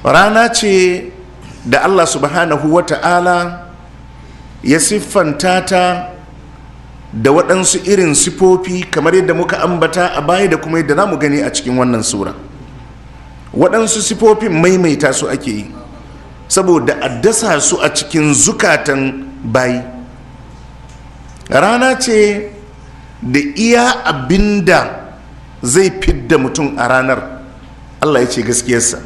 rana ce da Allah subhanahu wa ta'ala ya siffanta ta da waɗansu irin sifofi kamar yadda muka ambata a baya da kuma yadda za mu gani a cikin wannan sura. Waɗansu sifofin maimaita su ake yi saboda a dasa su a cikin zukatan bayi. Rana ce da iya abinda zai fidda mutum a ranar Allah ya ce gaskiyarsa.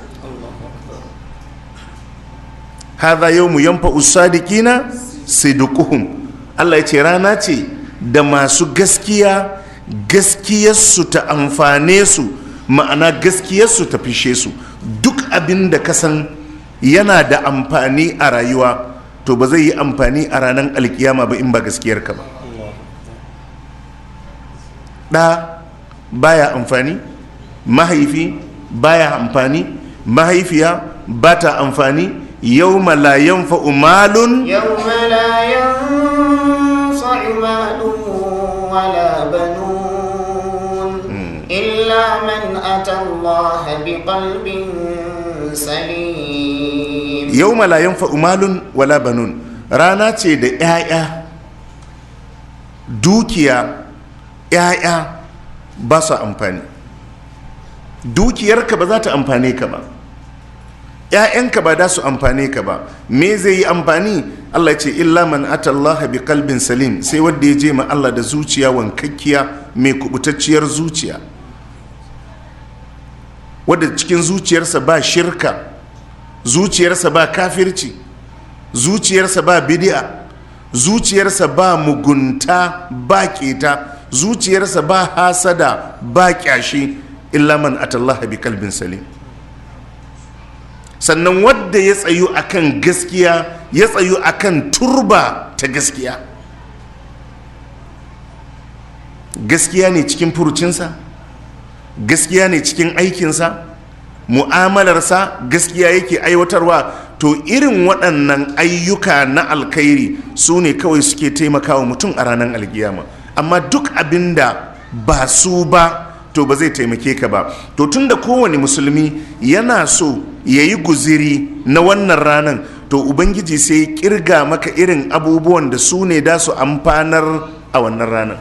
Hadha yawmu yanfa'u sadiqina sidquhum. Allah ya ce rana ce da masu gaskiya gaskiyarsu ta amfane su, ma'ana gaskiyarsu ta fishe su. Duk abin da ka san yana da amfani a rayuwa to ba zai yi amfani a ranar alkiyama ba in ba gaskiyarka ba. ɗa baya amfani, mahaifi baya amfani, mahaifiya ba ta amfani. Yawma la yanfa'u malun wala banun illa man ata Allah biqalbin salim. Yawma la yanfa'u malun wala banun rana ce da 'ya'ya, dukiya, 'ya'ya ba su amfani. Dukiyarka ba za ta amfane ka ba, 'ya'yanka ba da su amfane ka ba. Me zai yi amfani? Allah ce illa man atallaha bi qalbin salim, sai wanda ya je ma Allah da zuciya wankakkiya mai kubutacciyar zuciya, wadda cikin zuciyarsa ba shirka, zuciyarsa ba kafirci, zuciyarsa ba bid'a, zuciyarsa ba mugunta ba keta, zuciyarsa ba hasada ba kyashi. Illa man atallaha bi qalbin salim. Sannan wadda ya tsayu akan gaskiya, ya tsayu akan turba ta gaskiya. Gaskiya ne cikin furucinsa, gaskiya ne cikin aikinsa, mu'amalarsa gaskiya yake aiwatarwa. To irin waɗannan ayyuka na alkhairi su ne kawai suke taimakawa mutum a ranar alkiyama. Amma duk abinda ba su ba to ba zai taimake ka ba. To tunda kowane musulmi yana so ya yi guziri na wannan ranar, to ubangiji sai kirga maka irin abubuwan da su ne da su amfanar a wannan ranar.